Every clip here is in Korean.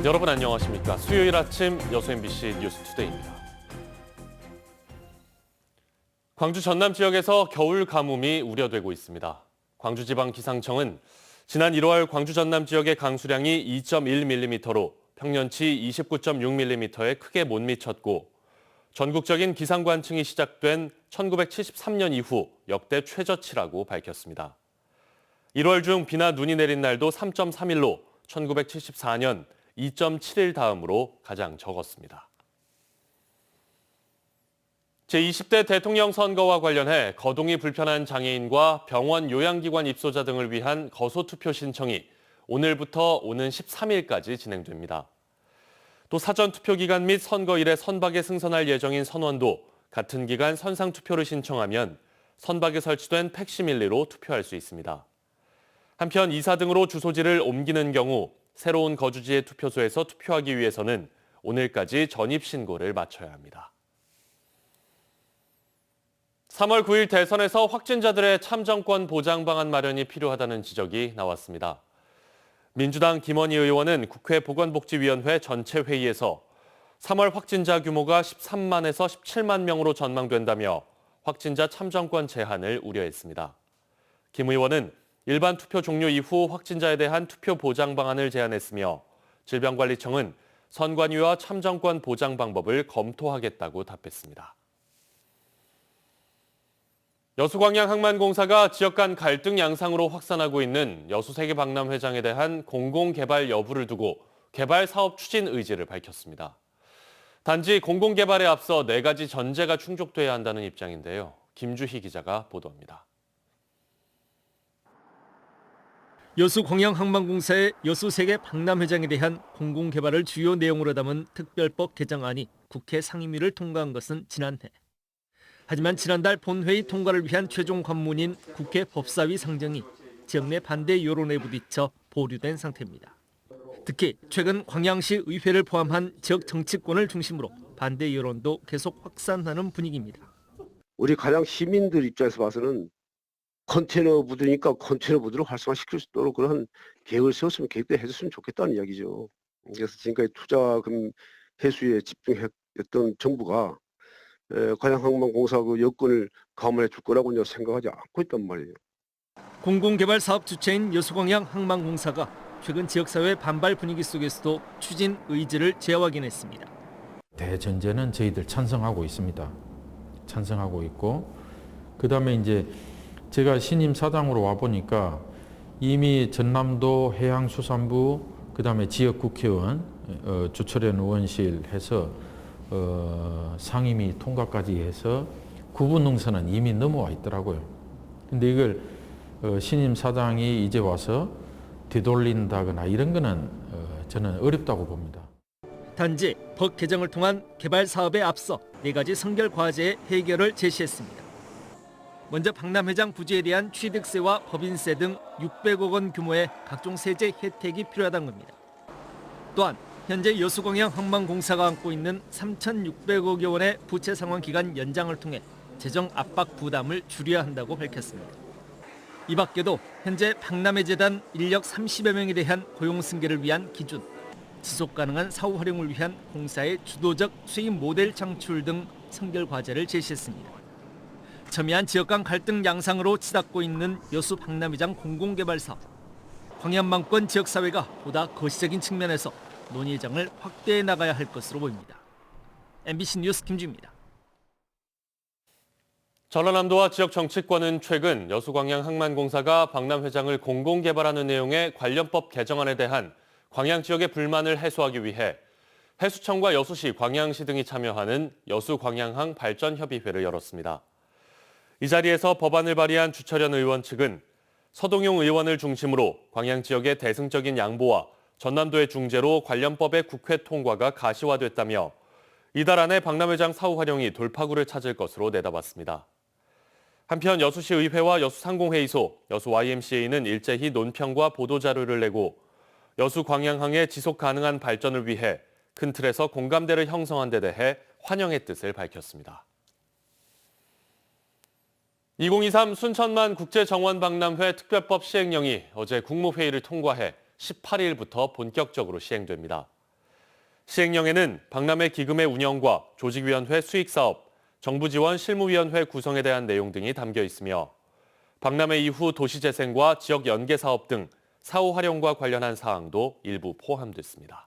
여러분 안녕하십니까? 수요일 아침 여수 MBC 뉴스투데이입니다. 광주 전남 지역에서 겨울 가뭄이 우려되고 있습니다. 광주지방기상청은 지난 1월 광주 전남 지역의 강수량이 2.1mm로 평년치 29.6mm에 크게 못 미쳤고 전국적인 기상관층이 시작된 1973년 이후 역대 최저치라고 밝혔습니다. 1월 중 비나 눈이 내린 날도 3.3일로 1974년 2.7일 다음으로 가장 적었습니다. 제20대 대통령 선거와 관련해 거동이 불편한 장애인과 병원 요양기관 입소자 등을 위한 거소투표 신청이 오늘부터 오는 13일까지 진행됩니다. 또 사전투표 기간 및 선거일에 선박에 승선할 예정인 선원도 같은 기간 선상투표를 신청하면 선박에 설치된 팩시밀리로 투표할 수 있습니다. 한편 이사 등으로 주소지를 옮기는 경우 새로운 거주지의 투표소에서 투표하기 위해서는 오늘까지 전입신고를 마쳐야 합니다. 3월 9일 대선에서 확진자들의 참정권 보장 방안 마련이 필요하다는 지적이 나왔습니다. 민주당 김원희 의원은 국회 보건복지위원회 전체 회의에서 3월 확진자 규모가 13만에서 17만 명으로 전망된다며 확진자 참정권 제한을 우려했습니다. 김 의원은 일반 투표 종료 이후 확진자에 대한 투표 보장 방안을 제안했으며 질병관리청은 선관위와 참정권 보장 방법을 검토하겠다고 답했습니다. 여수광양항만공사가 지역 간 갈등 양상으로 확산하고 있는 여수세계박람회장에 대한 공공개발 여부를 두고 개발 사업 추진 의지를 밝혔습니다. 단지 공공개발에 앞서 4가지 전제가 충족돼야 한다는 입장인데요. 김주희 기자가 보도합니다. 여수광양항만공사의 여수세계박람회장에 대한 공공개발을 주요 내용으로 담은 특별법 개정안이 국회 상임위를 통과한 것은 지난해. 하지만 지난달 본회의 통과를 위한 최종 관문인 국회 법사위 상정이 지역 내 반대 여론에 부딪혀 보류된 상태입니다. 특히 최근 광양시 의회를 포함한 지역 정치권을 중심으로 반대 여론도 계속 확산하는 분위기입니다. 우리 가장 시민들 입장에서 봐서는 컨테이너 부두니까 컨테이너 부두를 활성화시킬 수 있도록 그런 계획을 세웠으면 계획도 해줬으면 좋겠다는 이야기죠. 그래서 지금까지 투자금 회수에 집중했던 정부가 광양항만공사 그 여건을 감안해 줄 거라고 생각하지 않고 있단 말이에요. 공공개발 사업 주체인 여수광양항만공사가 최근 지역사회 반발 분위기 속에서도 추진 의지를 재확인했습니다. 대전제는 저희들 찬성하고 있습니다. 찬성하고 있고 그다음에 이제 제가 신임 사장으로 와 보니까 이미 전남도 해양수산부 그다음에 지역 국회의원 조철현 의원실 해서 상임위 통과까지 해서 구분 능선은 이미 넘어와 있더라고요. 근데 이걸 신임 사장이 이제 와서 되돌린다거나 이런 거는 저는 어렵다고 봅니다. 단지 법 개정을 통한 개발 사업에 앞서 4가지 선결 과제의 해결을 제시했습니다. 먼저 박람회장 부지에 대한 취득세와 법인세 등 600억 원 규모의 각종 세제 혜택이 필요하다는 겁니다. 또한 현재 여수광양항만공사가 안고 있는 3,600억여 원의 부채 상환 기간 연장을 통해 재정 압박 부담을 줄여야 한다고 밝혔습니다. 이 밖에도 현재 박람회재단 인력 30여 명에 대한 고용 승계를 위한 기준, 지속 가능한 사후 활용을 위한 공사의 주도적 수익 모델 창출 등 선결 과제를 제시했습니다. 첨예한 지역 간 갈등 양상으로 치닫고 있는 여수 박람회장 공공개발 사업. 광양만권 지역사회가 보다 거시적인 측면에서 논의장을 확대해 나가야 할 것으로 보입니다. MBC 뉴스 김주입니다. 전라남도와 지역 정치권은 최근 여수광양항만공사가 박람회장을 공공개발하는 내용의 관련법 개정안에 대한 광양 지역의 불만을 해소하기 위해 해수청과 여수시, 광양시 등이 참여하는 여수광양항 발전협의회를 열었습니다. 이 자리에서 법안을 발의한 주철현 의원 측은 서동용 의원을 중심으로 광양 지역의 대승적인 양보와 전남도의 중재로 관련법의 국회 통과가 가시화됐다며 이달 안에 박람회장 사후 활용이 돌파구를 찾을 것으로 내다봤습니다. 한편 여수시 의회와 여수상공회의소, 여수 YMCA는 일제히 논평과 보도자료를 내고 여수 광양항의 지속 가능한 발전을 위해 큰 틀에서 공감대를 형성한 데 대해 환영의 뜻을 밝혔습니다. 2023 순천만 국제정원박람회 특별법 시행령이 어제 국무회의를 통과해 18일부터 본격적으로 시행됩니다. 시행령에는 박람회 기금의 운영과 조직위원회 수익사업, 정부 지원 실무위원회 구성에 대한 내용 등이 담겨 있으며 박람회 이후 도시재생과 지역 연계 사업 등 사후 활용과 관련한 사항도 일부 포함됐습니다.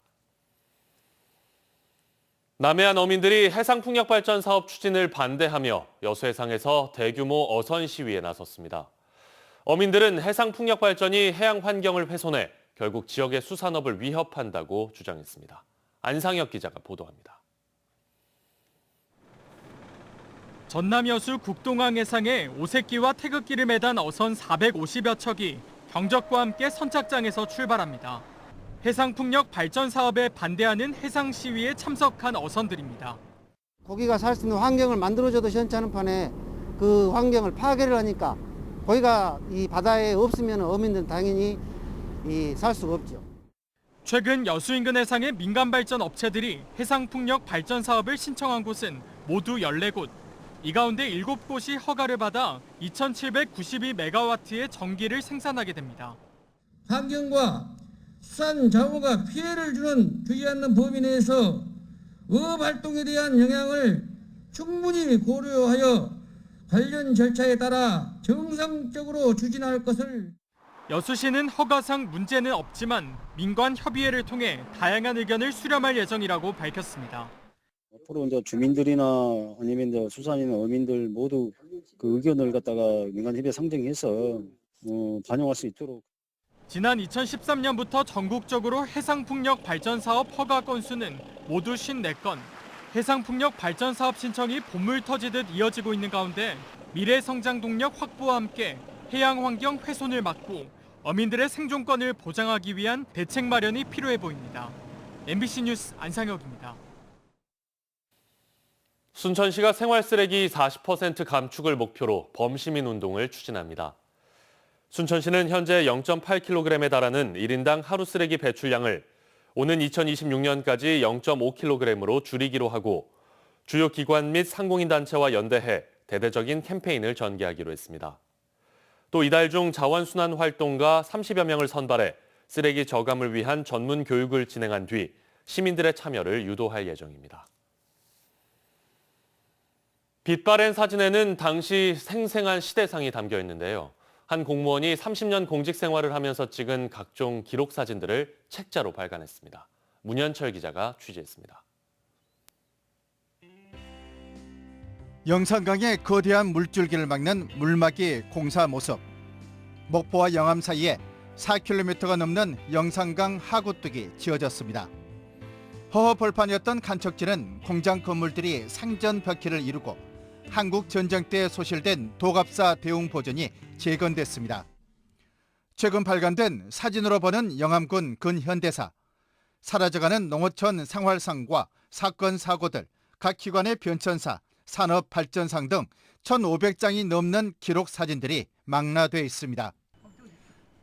남해안 어민들이 해상풍력발전 사업 추진을 반대하며 여수해상에서 대규모 어선 시위에 나섰습니다. 어민들은 해상풍력발전이 해양 환경을 훼손해 결국 지역의 수산업을 위협한다고 주장했습니다. 안상혁 기자가 보도합니다. 전남 여수 국동항 해상에 오색기와 태극기를 매단 어선 450여 척이 경적과 함께 선착장에서 출발합니다. 해상풍력 발전 사업에 반대하는 해상 시위에 참석한 어선들입니다. 고기가 살 수 있는 환경을 만들어줘도 시원찮은 판에 그 환경을 파괴를 하니까 고기가 이 바다에 없으면 어민들은 당연히 살 수가 없죠. 최근 여수 인근 해상의 민간 발전 업체들이 해상풍력 발전 사업을 신청한 곳은 모두 14곳. 이 가운데 7곳이 허가를 받아 2,792메가와트의 전기를 생산하게 됩니다. 환경과 수산 자원과 피해를 주는 주지 않는 범위 내에서 어업 활동에 대한 영향을 충분히 고려하여 관련 절차에 따라 정상적으로 추진할 것을. 여수시는 허가상 문제는 없지만 민관 협의회를 통해 다양한 의견을 수렴할 예정이라고 밝혔습니다. 앞으로 이제 주민들이나 아니면 이제 수산이나 어민들 모두 그 의견을 갖다가 민간협의회 상정해서 반영할 수 있도록. 지난 2013년부터 전국적으로 해상풍력 발전 사업 허가 건수는 모두 54건. 해상풍력 발전 사업 신청이 본물 터지듯 이어지고 있는 가운데 미래 성장 동력 확보와 함께 해양 환경 훼손을 막고 어민들의 생존권을 보장하기 위한 대책 마련이 필요해 보입니다. MBC 뉴스 안상혁입니다. 순천시가 생활쓰레기 40% 감축을 목표로 범시민 운동을 추진합니다. 순천시는 현재 0.8kg에 달하는 1인당 하루 쓰레기 배출량을 오는 2026년까지 0.5kg으로 줄이기로 하고 주요 기관 및 상공인 단체와 연대해 대대적인 캠페인을 전개하기로 했습니다. 또 이달 중 자원순환 활동가 30여 명을 선발해 쓰레기 저감을 위한 전문 교육을 진행한 뒤 시민들의 참여를 유도할 예정입니다. 빛바랜 사진에는 당시 생생한 시대상이 담겨 있는데요. 한 공무원이 30년 공직 생활을 하면서 찍은 각종 기록 사진들을 책자로 발간했습니다. 문현철 기자가 취재했습니다. 영산강의 거대한 물줄기를 막는 물막이 공사 모습. 목포와 영암 사이에 4km가 넘는 영산강 하구뚝이 지어졌습니다. 허허벌판이었던 간척지는 공장 건물들이 상전 벽기를 이루고 한국 전쟁 때 소실된 도갑사 대웅 보존이 재건됐습니다. 최근 발간된 사진으로 보는 영암군 근현대사, 사라져가는 농어촌 생활상과 사건 사고들, 각 기관의 변천사, 산업발전상 등 1,500장이 넘는 기록 사진들이 망라돼 있습니다.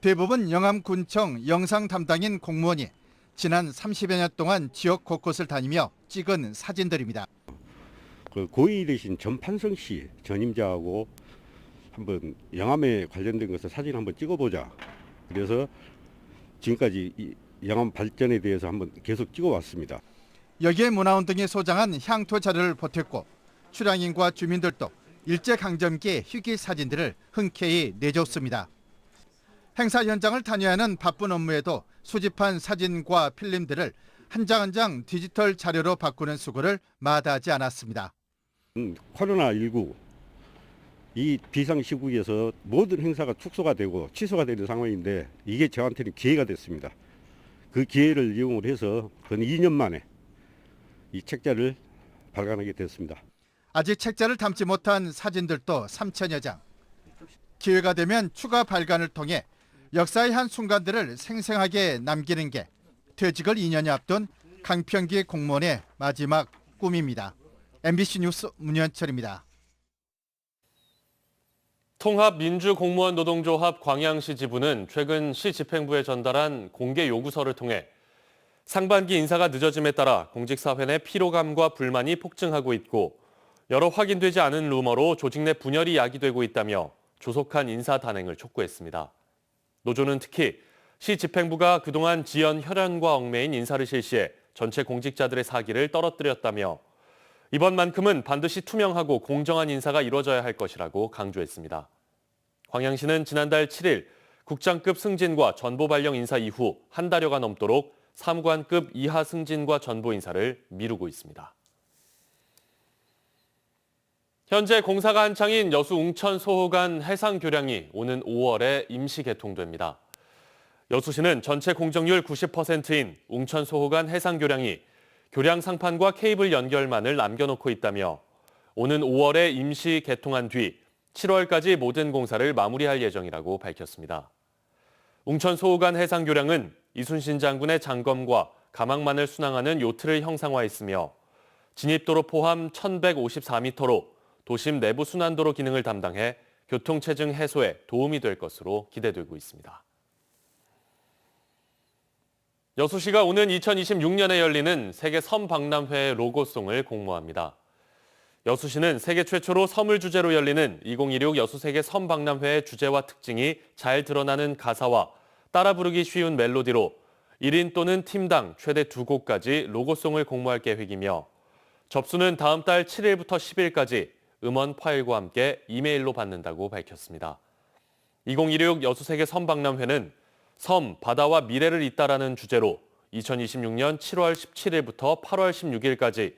대부분 영암군청 영상 담당인 공무원이 지난 30여 년 동안 지역 곳곳을 다니며 찍은 사진들입니다. 그 고인이 되신 전판성 씨 전임자하고 한번 영암에 관련된 것을 사진 한번 찍어보자. 그래서 지금까지 이 영암 발전에 대해서 한번 계속 찍어왔습니다. 여기에 문화운동이 소장한 향토 자료를 보탰고 출향인과 주민들도 일제강점기 휴기 사진들을 흔쾌히 내줬습니다. 행사 현장을 다녀야하는 바쁜 업무에도 수집한 사진과 필름들을 한 장 한 장 디지털 자료로 바꾸는 수고를 마다하지 않았습니다. 코로나19 이 비상시국에서 모든 행사가 축소가 되고 취소가 되는 상황인데 이게 저한테는 기회가 됐습니다. 그 기회를 이용을 해서 근 2년 만에 이 책자를 발간하게 됐습니다. 아직 책자를 담지 못한 사진들도 3,000여 장. 기회가 되면 추가 발간을 통해 역사의 한 순간들을 생생하게 남기는 게 퇴직을 2년여 앞둔 강평기 공무원의 마지막 꿈입니다. MBC 뉴스 문현철입니다. 통합민주공무원노동조합 광양시 지부는 최근 시 집행부에 전달한 공개 요구서를 통해 상반기 인사가 늦어짐에 따라 공직사회 내 피로감과 불만이 폭증하고 있고 여러 확인되지 않은 루머로 조직 내 분열이 야기되고 있다며 조속한 인사 단행을 촉구했습니다. 노조는 특히 시 집행부가 그동안 지연 혈연과 얽매인 인사를 실시해 전체 공직자들의 사기를 떨어뜨렸다며 이번만큼은 반드시 투명하고 공정한 인사가 이루어져야 할 것이라고 강조했습니다. 광양시는 지난달 7일 국장급 승진과 전보 발령 인사 이후 한 달여가 넘도록 사무관급 이하 승진과 전보 인사를 미루고 있습니다. 현재 공사가 한창인 여수 웅천 소호간 해상 교량이 오는 5월에 임시 개통됩니다. 여수시는 전체 공정률 90%인 웅천 소호간 해상 교량이 교량 상판과 케이블 연결만을 남겨놓고 있다며 오는 5월에 임시 개통한 뒤 7월까지 모든 공사를 마무리할 예정이라고 밝혔습니다. 웅천 소호간 해상 교량은 이순신 장군의 장검과 가망만을 순항하는 요트를 형상화했으며 진입도로 포함 1,154m로 도심 내부 순환도로 기능을 담당해 교통체증 해소에 도움이 될 것으로 기대되고 있습니다. 여수시가 오는 2026년에 열리는 세계 섬 박람회 로고송을 공모합니다. 여수시는 세계 최초로 섬을 주제로 열리는 2026 여수 세계 섬 박람회의 주제와 특징이 잘 드러나는 가사와 따라 부르기 쉬운 멜로디로 1인 또는 팀당 최대 2곡까지 로고송을 공모할 계획이며 접수는 다음 달 7일부터 10일까지 음원 파일과 함께 이메일로 받는다고 밝혔습니다. 2026 여수 세계 섬 박람회는 섬, 바다와 미래를 잇다라는 주제로 2026년 7월 17일부터 8월 16일까지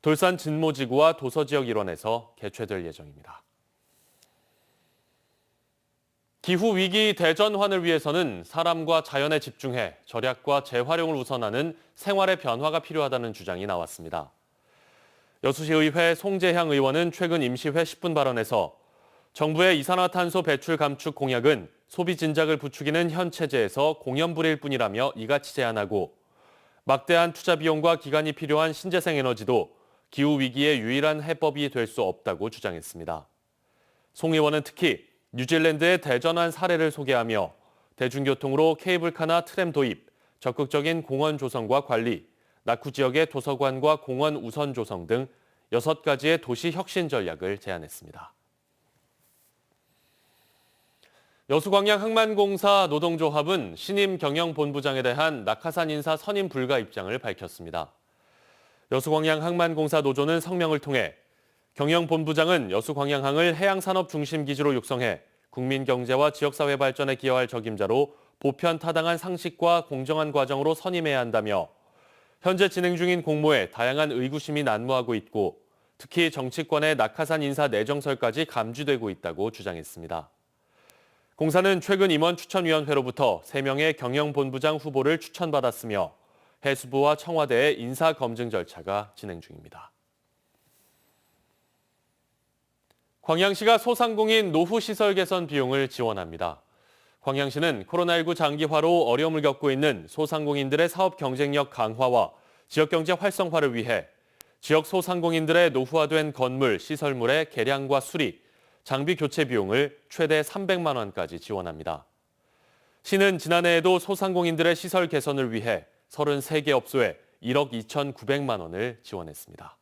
돌산 진모지구와 도서지역 일원에서 개최될 예정입니다. 기후위기 대전환을 위해서는 사람과 자연에 집중해 절약과 재활용을 우선하는 생활의 변화가 필요하다는 주장이 나왔습니다. 여수시의회 송재향 의원은 최근 임시회 10분 발언에서 정부의 이산화탄소 배출 감축 공약은 소비 진작을 부추기는 현 체제에서 공연불일 뿐이라며 이같이 제안하고 막대한 투자 비용과 기간이 필요한 신재생 에너지도 기후위기의 유일한 해법이 될 수 없다고 주장했습니다. 송 의원은 특히 뉴질랜드의 대전환 사례를 소개하며 대중교통으로 케이블카나 트램 도입, 적극적인 공원 조성과 관리, 낙후 지역의 도서관과 공원 우선 조성 등 6가지의 도시 혁신 전략을 제안했습니다. 여수광양 항만공사 노동조합은 신임 경영본부장에 대한 낙하산 인사 선임 불가 입장을 밝혔습니다. 여수광양 항만공사 노조는 성명을 통해 경영본부장은 여수광양항을 해양산업 중심 기지로 육성해 국민 경제와 지역사회 발전에 기여할 적임자로 보편 타당한 상식과 공정한 과정으로 선임해야 한다며 현재 진행 중인 공모에 다양한 의구심이 난무하고 있고 특히 정치권의 낙하산 인사 내정설까지 감지되고 있다고 주장했습니다. 공사는 최근 임원추천위원회로부터 3명의 경영본부장 후보를 추천받았으며 해수부와 청와대의 인사 검증 절차가 진행 중입니다. 광양시가 소상공인 노후 시설 개선 비용을 지원합니다. 광양시는 코로나19 장기화로 어려움을 겪고 있는 소상공인들의 사업 경쟁력 강화와 지역경제 활성화를 위해 지역 소상공인들의 노후화된 건물, 시설물의 개량과 수리, 장비 교체 비용을 최대 300만 원까지 지원합니다. 시는 지난해에도 소상공인들의 시설 개선을 위해 33개 업소에 1억 2,900만 원을 지원했습니다.